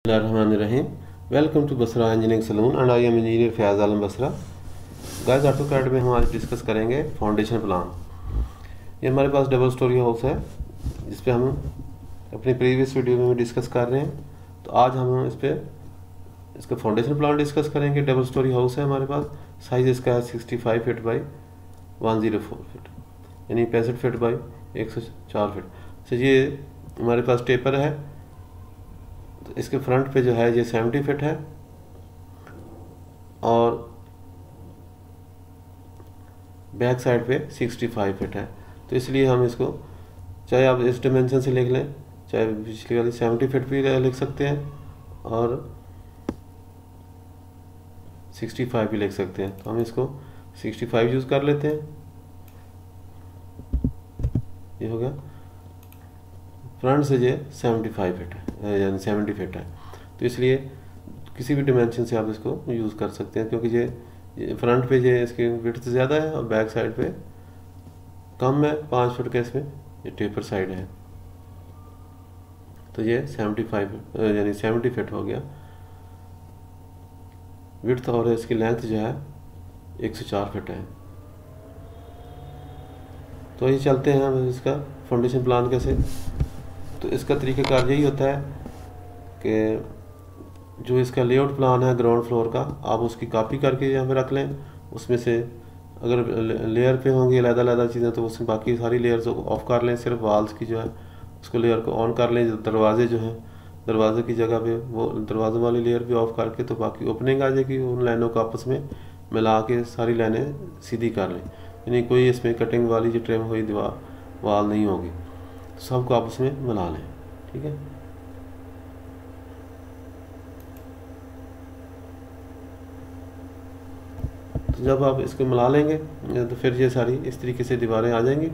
Bismillahirrahmanirrahim. Welcome to Basra Engineering Saloon and I am engineer Fayaz Alam Basra. Guys AutoCAD में हम आज discuss करेंगे foundation plan. ये हमारे पास डबल स्टोरी हाउस है जिस पे हम अपनी प्रीवियस वीडियो में डिस्कस कर रहे हैं। तो आज हम इसका फाउंडेशन प्लान डिस्कस करेंगे। डबल स्टोरी हाउस है हमारे पास, साइज इसका है 65 फीट बाई 104 फीट, यानी 65 फीट बाई 104 फीट। तो ये हमारे पास टेपर है, तो इसके फ्रंट पे जो है ये 70 फीट है और बैक साइड पे 65 फीट है। तो इसलिए हम इसको चाहे आप इस डिमेंशन से लिख लें, चाहे पिछली वाली 70 फीट भी लिख सकते हैं और 65 भी लिख सकते हैं। तो हम इसको 65 यूज़ कर लेते हैं। ये हो गया। फ्रंट से ये 75 फीट है, यानी 70 फीट है। तो इसलिए किसी भी डिमेंशन से आप इसको यूज़ कर सकते हैं, क्योंकि ये फ्रंट पे ये इसकी विड्थ ज़्यादा है और बैक साइड पे कम है, 5 फीट का इसमें ये टेपर साइड है। तो ये 75 यानी 70 फीट हो गया विड्थ, और इसकी लेंथ जो है 104 फीट है। तो ये चलते हैं हम इसका फाउंडेशन प्लान कैसे। तो इसका तरीक़ाकार यही होता है कि जो इसका लेआउट प्लान है ग्राउंड फ्लोर का, आप उसकी कॉपी करके यहाँ पे रख लें। उसमें से अगर लेयर पे होंगी अलग-अलग चीज़ें तो उसमें बाकी सारी लेयर्स ऑफ कर लें, सिर्फ वॉल्स की जो है उसको लेयर को ऑन कर लें। दरवाजे जो हैं, दरवाजे की जगह पे वो दरवाजे वाली लेयर भी ऑफ करके तो बाकी ओपनिंग आ जाएगी। उन लाइनों को आपस में मिला के सारी लाइनें सीधी कर लें, यानी कोई इसमें कटिंग वाली जो ट्रिम हुई दीवार वाल नहीं होगी। सबको आपस में मिला लें, ठीक है। तो जब आप इसको मिला लेंगे तो फिर ये सारी इस तरीके से दीवारें आ जाएंगी।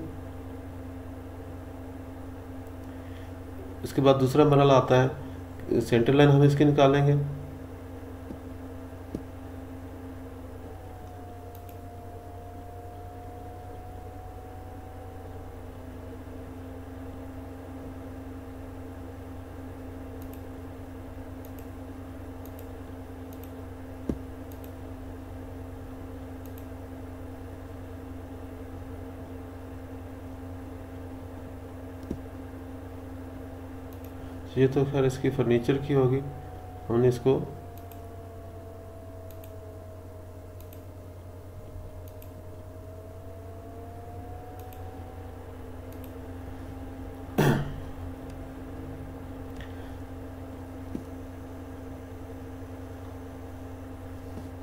इसके बाद दूसरा मरहला आता है, सेंटर लाइन हम इसकी निकालेंगे। ये तो खैर इसकी फर्नीचर की होगी, हमने इसको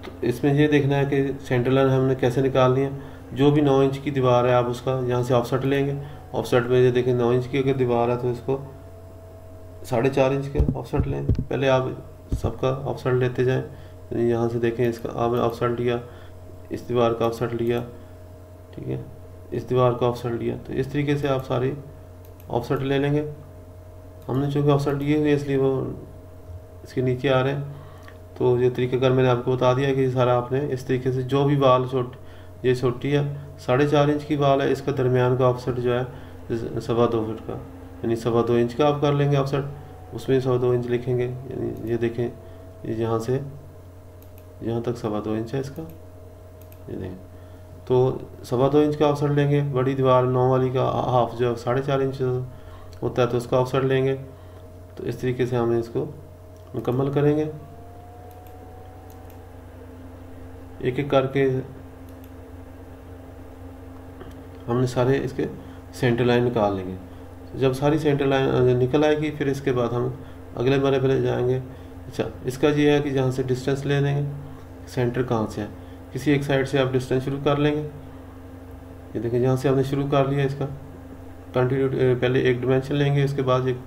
तो इसमें ये देखना है कि सेंटर लाइन हमने कैसे निकालनी है। जो भी 9 इंच की दीवार है आप उसका यहाँ से ऑफसेट लेंगे। ऑफसेट में ये देखें 9 इंच की अगर दीवार है तो इसको 4.5 इंच के ऑफसेट लें। पहले आप सबका ऑफसेट लेते जाएं। यहाँ से देखें, इसका आपने ऑफसेट लिया, इस दीवार का ऑफसेट लिया, ठीक है, इस दीवार का ऑफसेट लिया। तो इस तरीके से आप सारी ऑफसेट ले लेंगे। हमने चूँकि ऑफसेट लिए हुए इसलिए वो इसके नीचे आ रहे हैं। तो ये तरीक़ाकार मैंने आपको बता दिया कि सारा आपने इस तरीके से जो भी वाल ये छोटी है 4.5 इंच की वाल है, इसका दरमियान का ऑफसेट जो है 2.25 फीट का, यानी 2.25 इंच का आप कर लेंगे ऑफसेट। उसमें 2.25 इंच लिखेंगे, यानी ये देखें ये यहाँ से यहाँ तक 2.25 इंच है इसका, ये देखें। तो 2.25 इंच का ऑफसेट लेंगे। बड़ी दीवार 9 वाली का हाफ जो 4.5 इंच होता है तो उसका ऑफसेट लेंगे। तो इस तरीके से हम इसको मुकम्मल करेंगे, एक एक करके हमने सारे इसके सेंटर लाइन निकाल लेंगे। जब सारी सेंटर लाइन निकल आएगी फिर इसके बाद हम अगले मरहले पे जाएंगे। अच्छा, इसका ये है कि जहाँ से डिस्टेंस ले लेंगे, सेंटर कहाँ से है, किसी एक साइड से आप डिस्टेंस शुरू कर लेंगे। ये देखिए जहाँ से हमने शुरू कर लिया इसका कंटिन्यू, पहले एक डिमेंशन लेंगे, इसके बाद एक,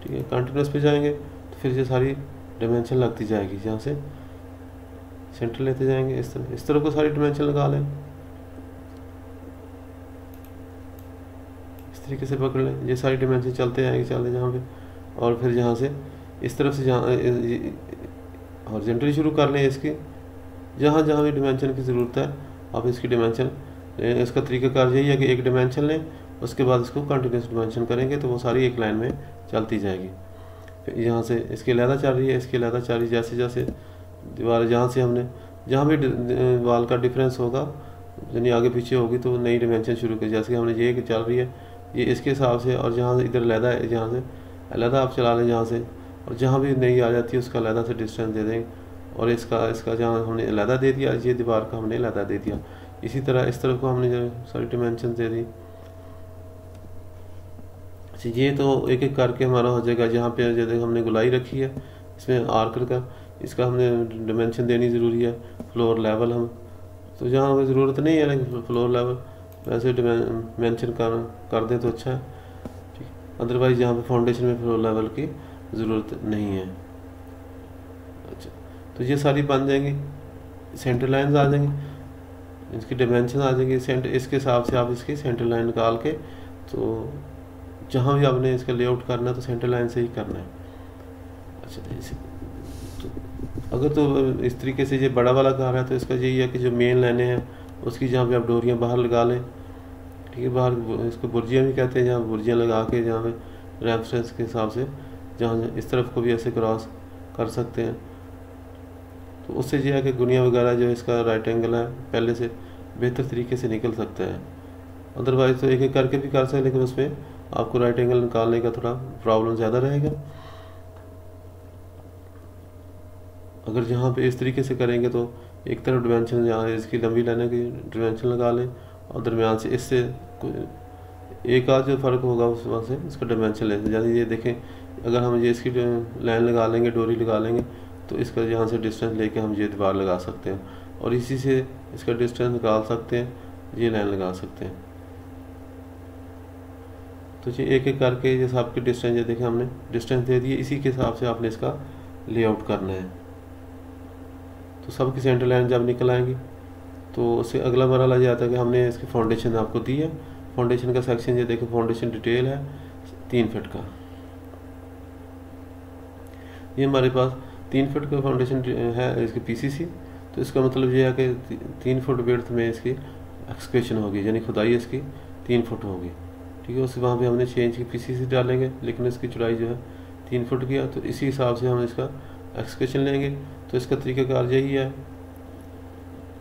ठीक है, कंटिन्यूस पे जाएंगे। तो फिर ये सारी डिमेंशन लगती जाएगी, जहाँ से सेंटर लेते जाएंगे। इस तरह को सारी डिमेंशन लगा लें, तरीके से पकड़ लें। ये सारी डिमेंशन चलते जाएंगे जहाँ पे, और फिर जहाँ से इस तरफ से जहाँ हॉरिजॉन्टली शुरू कर लें इसकी, जहाँ जहाँ भी डिमेंशन की ज़रूरत है आप इसकी डिमेंशन। इसका तरीक़ाकार यही है कि एक डिमेंशन लें, उसके बाद इसको कंटिन्यूस डिमेंशन करेंगे तो वो सारी एक लाइन में चलती जाएगी। फिर यहाँ से इसकी अलहदा चल रही है, इसकी अलहदा चल रही है। जैसे जैसे दीवार जहाँ से हमने जहाँ भी वाल का डिफरेंस होगा, यानी आगे पीछे होगी, तो नई डिमेंशन शुरू की। जैसे कि हमने ये चल रही है ये इसके हिसाब से, और जहाँ इधर अलहदा है जहाँ से अलहदा आप चला लें जहाँ से, और जहाँ भी नई आ जाती है उसका अलहदा से डिस्टेंस दे देंगे। और इसका जहाँ हमने अलहदा दे दिया, ये दीवार का हमने अलहदा दे दिया। इसी तरह इस तरफ को हमने जो सारी डिमेंशन दे दी। अच्छा, ये तो एक एक करके हमारा हो जाएगा। जहाँ पे जैसे हमने गोलाई रखी है इसमें आर्कर का, इसका हमने डिमेंशन देनी ज़रूरी है। फ्लोर लेवल हम तो जहाँ हमें ज़रूरत नहीं है, लेकिन फ्लोर लेवल वैसे मेंशन कर दें तो अच्छा है, ठीक। अदरवाइज़ यहाँ पे फाउंडेशन में फ्लोर लेवल की ज़रूरत नहीं है। अच्छा, तो ये सारी बन जाएंगी, सेंटर लाइन्स आ जाएंगी, इसकी डिमेंशन आ जाएंगी सेंटर। इसके हिसाब से आप इसकी सेंटर लाइन निकाल के, तो जहाँ भी आपने इसका लेआउट करना है तो सेंटर लाइन से ही करना है। अच्छा, तो अगर तो इस तरीके से ये बड़ा वाला घर है तो इसका यही है कि जो मेन लाइनें हैं उसकी जहाँ पे आप डोरियाँ बाहर लगा लें, ठीक है। बाहर इसको बुर्जियाँ भी कहते हैं, जहाँ बुर्जियाँ लगा के जहाँ पे रेफरेंस के हिसाब से जहाँ इस तरफ को भी ऐसे क्रॉस कर सकते हैं। तो उससे यह है कि गुनिया वगैरह जो इसका राइट एंगल है पहले से बेहतर तरीके से निकल सकता है। अदरवाइज़ तो एक एक करके भी कर सकते हैं, लेकिन उसमें आपको राइट एंगल निकालने का थोड़ा प्रॉब्लम ज़्यादा रहेगा। अगर जहाँ पे इस तरीके से करेंगे तो एक तरफ डिमेंशन जहाँ इसकी लंबी लाइन की डिमेंशन लगा लें, और दरमियान से इससे एक आध जो फ़र्क होगा उस वहाँ से इसका डिमेंशन लें। जैसे ये देखें, अगर हम ये इसकी लाइन लगा लेंगे, डोरी लगा लेंगे, तो इसका यहाँ से डिस्टेंस लेके हम ये दीवार लगा सकते हैं, और इसी से इसका डिस्टेंस निकाल सकते हैं, ये लाइन लगा सकते हैं। तो ये एक एक करके जैसे आपकी डिस्टेंस, ये देखें हमने डिस्टेंस दे दिए, इसी के हिसाब से आपने इसका लेआउट करना है। तो सबकी सेंटर लाइन जब निकल आएंगी तो उससे अगला मरहला ये आता है कि हमने इसकी फाउंडेशन आपको दी है। फाउंडेशन का सेक्शन ये देखें, फाउंडेशन डिटेल है 3 फीट का। ये हमारे पास 3 फीट का फाउंडेशन है इसकी पीसीसी। तो इसका मतलब ये है कि 3 फुट विड्थ में इसकी एक्सकेवेशन होगी, यानी खुदाई इसकी 3 फुट होगी, ठीक है। उसके वहाँ पे हमने 6 इंच की पीसीसी डालेंगे, लेकिन इसकी चौड़ाई जो है 3 फुट की है, तो इसी हिसाब से हम इसका एक्सकेवेशन लेंगे। तो इसका तरीक़ाकार यही है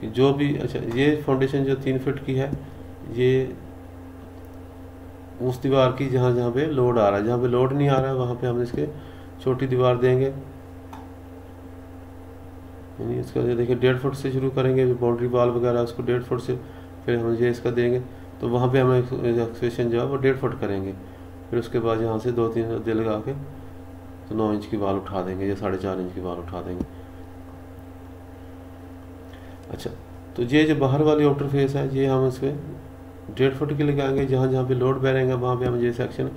कि जो भी, अच्छा, ये फाउंडेशन जो 3 फीट की है, ये उस दीवार की जहाँ जहाँ पे लोड आ रहा है, जहाँ पे लोड नहीं आ रहा है वहाँ पे हम इसके छोटी दीवार देंगे। यानी इसका ये देखिए 1.5 फुट से शुरू करेंगे, बाउंड्री वॉल वगैरह उसको 1.5 फुट से, फिर हम ये इसका देंगे, तो वहाँ पे हम एक्सकेवेशन जो है वो 1.5 फुट करेंगे। फिर उसके बाद यहाँ से 2-3 रद्दे लगा के तो 9 इंच की वाल उठा देंगे, या 4.5 इंच की वाल उठा देंगे। अच्छा, तो ये जो बाहर वाली आउटर फेस है, ये हम इसमें 1.5 फुट की लगाएंगे। जहाँ जहाँ पे लोड बैरेंगे वहाँ पे हम ये सेक्शन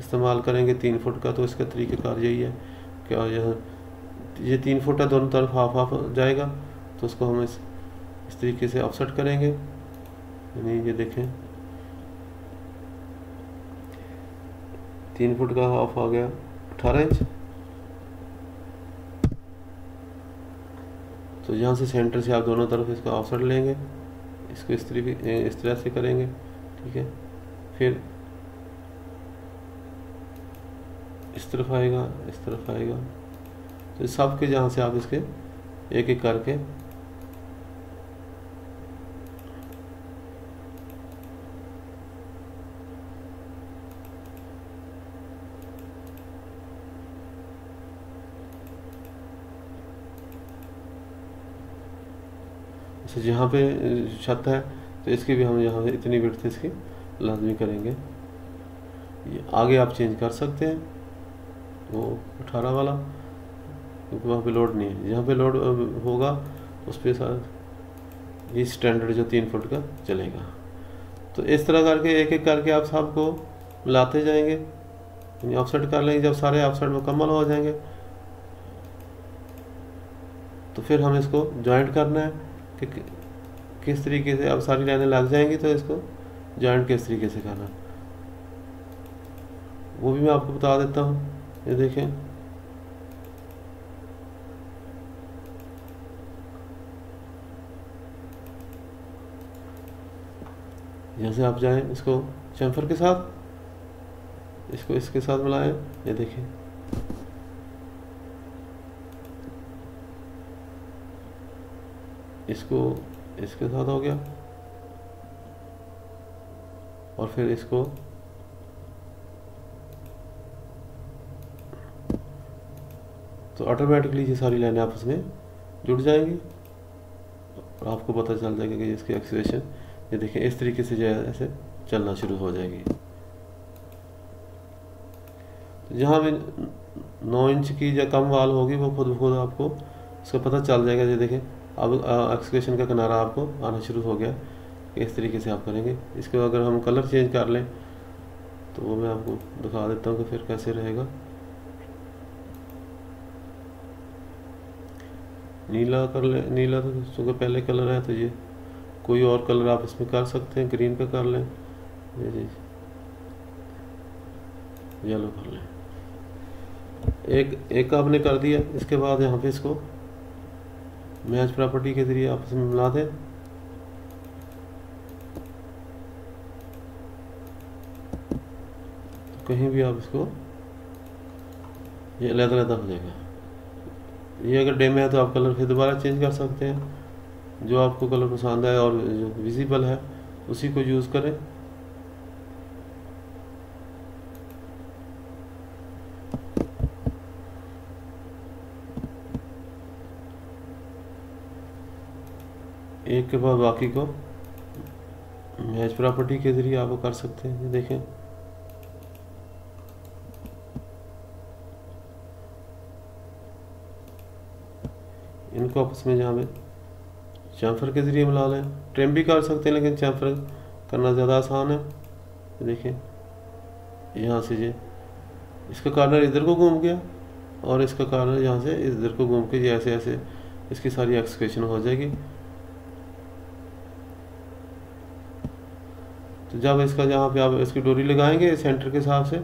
इस्तेमाल करेंगे 3 फुट का। तो इसका तरीक़ाकार यही है कि यहाँ ये 3 फुट है, दोनों तरफ हाफ हाफ जाएगा, तो उसको हम इस तरीके से ऑफसेट करेंगे। यानी ये देखें 3 फुट का हाफ आ गया 18 इंच। तो यहाँ से सेंटर से आप दोनों तरफ इसका ऑफसेट लेंगे, इसको इस तरह से करेंगे, ठीक है। फिर इस तरफ आएगा, इस तरफ आएगा, तो सब के जहाँ से आप इसके एक एक करके जहाँ पे छत है तो इसकी भी हम यहाँ इतनी विड्थ इसकी लाजमी करेंगे। ये आगे आप चेंज कर सकते हैं वो 18 वाला, क्योंकि वहाँ पे लोड नहीं है। जहाँ पे लोड होगा उस पर साथ ये स्टैंडर्ड जो 3 फुट का चलेगा। तो इस तरह करके एक एक करके आप सबको मिलाते जाएंगे, ऑफसेट कर लेंगे। जब सारे ऑफसेट मुकम्मल हो जाएंगे तो फिर हम इसको जॉइंट करना है कि किस तरीके से अब सारी लाइनें लग जाएंगी, तो इसको जॉइंट किस तरीके से करना वो भी मैं आपको बता देता हूँ। ये देखें, जैसे आप जाएं इसको चैम्फर के साथ, इसको इसके साथ मिलाएं, ये देखें इसको इसके साथ हो गया, और फिर इसको तो ऑटोमेटिकली ये सारी लाइनें आपस में जुड़ जाएंगी और आपको पता चल जाएगा कि इसकी एक्सीलरेशन ये देखें इस तरीके से जो है ऐसे चलना शुरू हो जाएगी। तो जहाँ भी 9 इंच की या कम वाल होगी वो खुद ब खुद आपको इसका पता चल जाएगा। ये देखें अब एक्सीलरेशन का किनारा आपको आना शुरू हो गया। इस तरीके से आप करेंगे। इसको अगर हम कलर चेंज कर लें तो वो मैं आपको दिखा देता हूँ कि फिर कैसे रहेगा। नीला कर ले, नीला तो चूँकि पहले कलर है तो ये कोई और कलर आप इसमें कर सकते हैं, ग्रीन पे कर लें, ये येलो कर लें। एक आपने कर दिया। इसके बाद यहाँ पे इसको मैच प्रॉपर्टी के जरिए आपस में मिला दें। तो कहीं भी आप इसको ये अलग-अलग हो जाएगा। ये अगर डिम है तो आप कलर फिर दोबारा चेंज कर सकते हैं। जो आपको कलर पसंद है और जो विजिबल है उसी को यूज़ करें। एक के बाद बाकी को मैच प्रॉपर्टी के जरिए आप कर सकते हैं। ये देखें इनको आपस में जहाँ में चैम्फर के ज़रिए मिला लें। ट्रिम भी कर सकते हैं लेकिन चैम्फर करना ज़्यादा आसान है। देखिए यहाँ से ये इसका कॉर्नर इधर को घूम गया और इसका कॉर्नर यहाँ से इधर को घूम के ऐसे ऐसे इसकी सारी एक्सप्रेशन हो जाएगी। तो जब इसका जहाँ पे आप इसकी डोरी लगाएंगे सेंटर के हिसाब से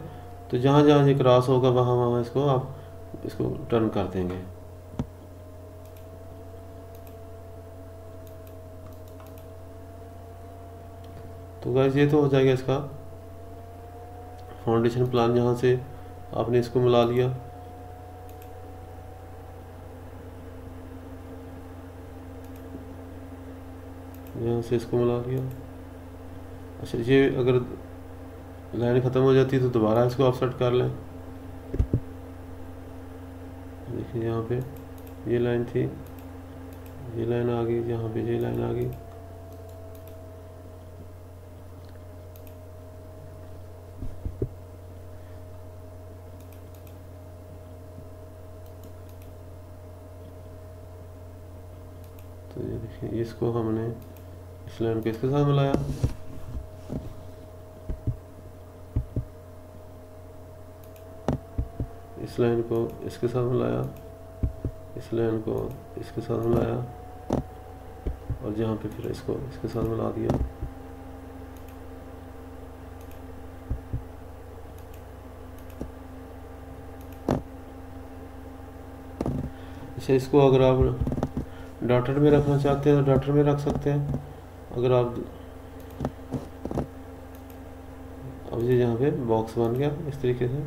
तो जहाँ जहाँ ये क्रॉस होगा वहाँ वहाँ इसको आप इसको टर्न कर देंगे। तो गाइस ये तो हो जाएगा इसका फाउंडेशन प्लान। यहाँ से आपने इसको मिला लिया। यहाँ से इसको मिला लिया। अच्छा ये अगर लाइन ख़त्म हो जाती है तो दोबारा इसको ऑफसेट कर लें। देखिए यहाँ पे ये लाइन थी, ये लाइन आ गई, यहाँ पे ये लाइन आ गई। तो ये देखिए इसको हमने इस लाइन को इसके साथ मिलाया। इस लाइन को इसके साथ मिलाया, इस लाइन को इसके साथ मिलाया और जहाँ पे फिर इसको इसके साथ मिला दिया। अच्छा इसको अगर आप डॉटेड में रखना चाहते हैं तो डॉटेड में रख सकते हैं। अगर आप अब ये यहाँ पे बॉक्स बन गया इस तरीके से।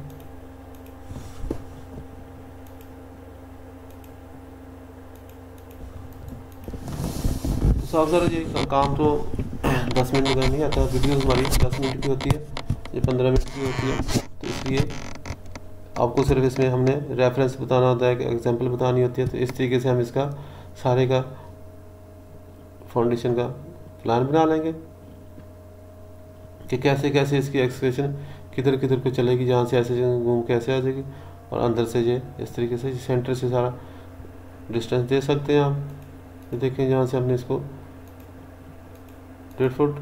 साफ सारा ये काम तो 10 मिनट का नहीं आता। वीडियो हमारी 10 मिनट की होती है, ये 15 मिनट की होती है। तो इसलिए आपको सिर्फ इसमें हमने रेफरेंस बताना होता है, एग्जांपल बतानी होती है। तो इस तरीके से हम इसका सारे का फाउंडेशन का प्लान बना लेंगे कि कैसे कैसे इसकी एक्सप्रेशन किधर किधर को चलेगी, जहाँ से ऐसे घूम के ऐसे आ जाएगी और अंदर से ये इस तरीके से सेंटर से सारा डिस्टेंस दे सकते हैं आप। तो देखें जहाँ से हमने इसको 1.5 फुट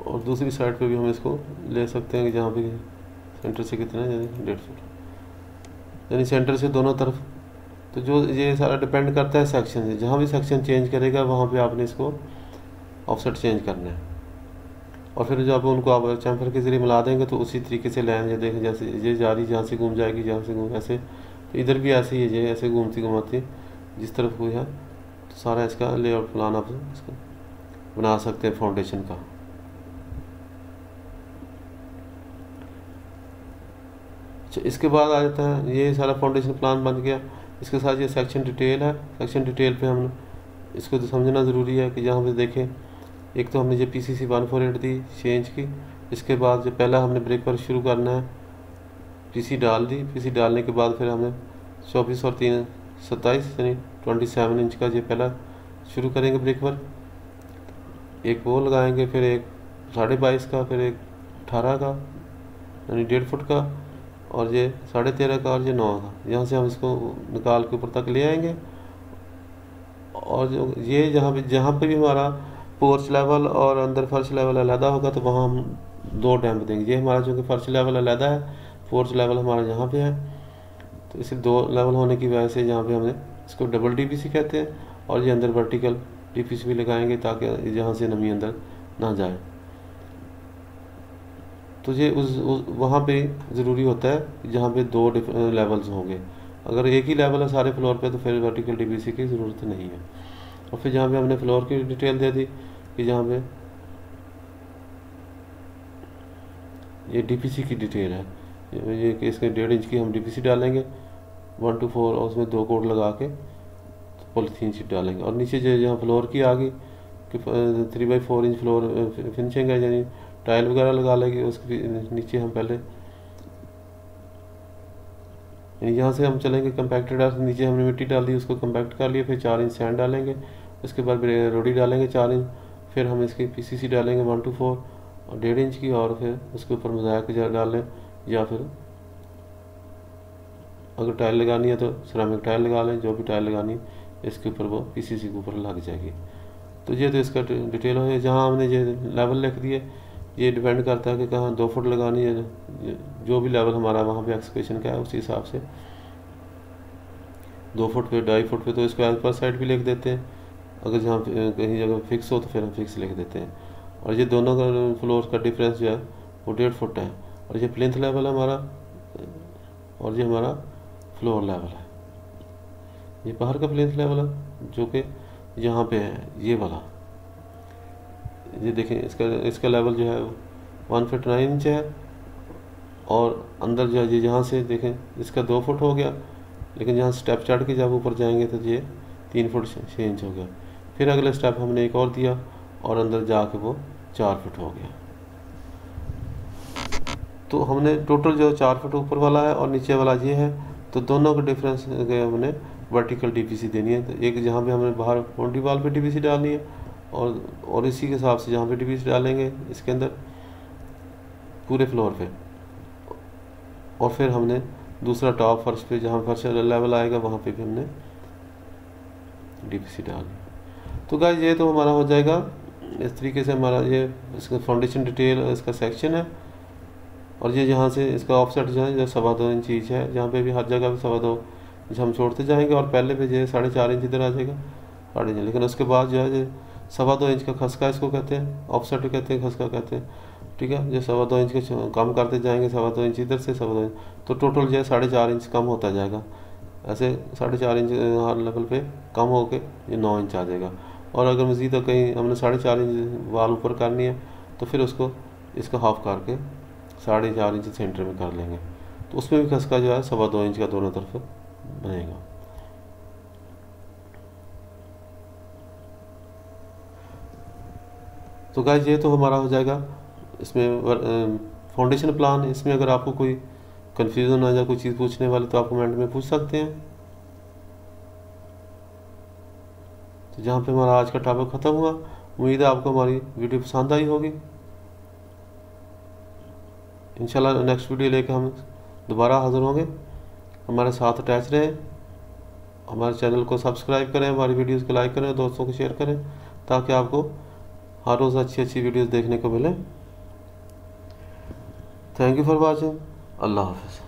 और दूसरी साइड पे भी हम इसको ले सकते हैं कि जहाँ पे सेंटर से कितना है 1.5 फुट, यानी सेंटर से दोनों तरफ। तो जो ये सारा डिपेंड करता है सेक्शन से। जहाँ भी सेक्शन चेंज करेगा वहाँ पे आपने इसको ऑफसेट चेंज करना है। और फिर जब उनको आप चैम्फर के जरिए मिला देंगे तो उसी तरीके से लाइन ये देखें जैसे ये जा रही, जहाँ से घूम जाएगी, जहाँ से घूम ऐसे। तो इधर भी ऐसे ही है, ऐसे घूमती घुमाती जिस तरफ कोई है। तो सारा इसका लेआउट प्लान आप इसका बना सकते हैं फाउंडेशन का। अच्छा इसके बाद आ जाता है ये सारा फाउंडेशन प्लान बन गया। इसके साथ ये सेक्शन डिटेल है। सेक्शन डिटेल पे हम इसको तो समझना ज़रूरी है कि यहाँ पे देखें, एक तो हमने जो PCC 148 दी 6 इंच की, इसके बाद जो पहला हमने ब्रेक वर्क शुरू करना है, PC डाल दी। PC डालने के बाद फिर हमें 24 और 3 27 यानी 27 इंच का ये पहला शुरू करेंगे ब्रेक वर्क। एक वो लगाएंगे, फिर एक 22.5 का, फिर एक 18 का यानी 1.5 फुट का, और ये 13.5 का और ये 9 का। यहाँ से हम इसको निकाल के ऊपर तक ले आएंगे। और जो ये जहाँ पे भी हमारा पोर्च लेवल और अंदर फर्श लेवल अलहदा होगा तो वहाँ हम 2 डैम्प देंगे। ये हमारा चूँकि फर्श लेवल अलहदा है, पोर्च लेवल हमारा यहाँ पे है, तो इसे 2 लेवल होने की वजह से यहाँ पे हमने इसको डबल DPC कहते हैं। और ये अंदर वर्टिकल DPC भी लगाएंगे ताकि यहाँ से नमी अंदर ना जाए। तो ये वहाँ पे ज़रूरी होता है जहाँ पे 2 लेवल्स होंगे। अगर एक ही लेवल है सारे फ्लोर पे तो फिर वर्टिकल DPC की ज़रूरत नहीं है। और फिर जहाँ पे हमने फ्लोर की डिटेल दे दी कि जहाँ पे ये DPC की डिटेल है, ये कि इसके 1.5 इंच की हम DPC डालेंगे 1 to 4 और उसमें 2 कोट लगा के पॉलीथीन शीट डालेंगे। और नीचे जो जहाँ फ्लोर की आ गई कि 3/4 इंच फ्लोर फिनिशिंग है, यानी टाइल वगैरह लगा लेंगे। उसके नीचे हम पहले यहाँ से हम चलेंगे कंपैक्टेड, नीचे हमने मिट्टी डाल दी, उसको कंपैक्ट कर लिया। फिर 4 इंच सैंड डालेंगे, उसके बाद रोडी डालेंगे 4 इंच, फिर हम इसकी PCC डालेंगे 1 to 4 और 1.5 इंच की, और फिर उसके ऊपर मोज़ाइक डालें, या फिर अगर टाइल लगानी है तो सिरामिक टाइल लगा लें। जो भी टाइल लगानी है इसके ऊपर वो PCC के ऊपर लग जाएगी। तो ये तो इसका डिटेल है। जहाँ हमने ये लेवल लिख दिए, ये डिपेंड करता है कि कहाँ 2 फुट लगानी है, जो भी लेवल हमारा वहाँ पे एक्सकेशन का है उसी हिसाब से 2 फुट पे 2.5 फुट पे तो इसको एज पर साइड भी लिख देते हैं। अगर जहाँ कहीं जगह फिक्स हो तो फिर हम फिक्स लिख देते हैं। और ये दोनों का फ्लोर का डिफरेंस जो है वो 1.5 फुट है। और ये प्लिंथ लेवल है हमारा, और ये हमारा फ्लोर लेवल है। ये बाहर का प्लिंथ लेवल है जो कि यहाँ पे है, ये वाला। ये देखें, इसका लेवल जो है 1 फुट 9 इंच है। और अंदर जो है यहाँ से देखें इसका 2 फुट हो गया, लेकिन यहाँ स्टेप चढ़ के जब ऊपर जाएंगे तो ये 3 फुट 6 इंच हो गया। फिर अगले स्टेप हमने एक और दिया और अंदर जाके वो 4 फुट हो गया। तो हमने टोटल जो 4 फुट ऊपर वाला है और नीचे वाला ये है, तो दोनों का डिफरेंस हमने वर्टिकल DPC देनी है। तो एक जहाँ पे हमने बाहर बाउंड्री वॉल पे DPC डालनी है, और इसी के हिसाब से जहाँ पे DPC डालेंगे इसके अंदर पूरे फ्लोर पे। और फिर हमने दूसरा टॉप फर्श पे जहाँ फर्श लेवल आएगा वहाँ पे भी हमने DPC डालनी। तो गाइस ये तो हमारा हो जाएगा इस तरीके से। हमारा ये इसका फाउंडेशन डिटेल इसका सेक्शन है। और ये यहाँ से इसका ऑफसेट जो है जो 2.25 इंच चीज़ है, जहाँ पे भी हर जगह पे 2.25 इंच हम छोड़ते जाएंगे। और पहले पे जो है 4.5 इंच इधर आ जाएगा 8 इंच, लेकिन उसके बाद जो है 2.25 इंच का खसका इसको कहते हैं, ऑफसेट कहते हैं, खसका कहते हैं। ठीक है, जो 2.25 इंच के कम करते जाएंगे, 2.25 इंच इधर से 2.25 इंच, तो टोटल जो है 4.5 इंच कम होता जाएगा। ऐसे 4.5 इंच हर लेवल पे कम होके ये 9 इंच आ जाएगा। और अगर मज़ीद कहीं हमने 4.5 इंच वाल ऊपर करनी है तो फिर उसको इसका हाफ करके 4.5 इंच सेंटर में कर लेंगे, तो उसमें भी खसका जो है 2.25 इंच का दोनों तरफ बनेगा। तो गाइस ये तो हमारा हो जाएगा इसमें फाउंडेशन प्लान। इसमें अगर आपको कोई कन्फ्यूज़न आ जाए, कोई चीज़ पूछने वाले, तो आप कमेंट में पूछ सकते हैं। तो जहाँ पे हमारा आज का टॉपिक ख़त्म हुआ, उम्मीद है आपको हमारी वीडियो पसंद आई होगी। इंशाल्लाह नेक्स्ट वीडियो लेकर हम दोबारा हाज़िर होंगे। हमारे साथ अटैच रहें, हमारे चैनल को सब्सक्राइब करें, हमारी वीडियोज़ को लाइक करें, दोस्तों को शेयर करें, ताकि आपको हर रोज़ अच्छी अच्छी वीडियोज़ देखने को मिले। Thank you for watching. Allah हाफ़िज़।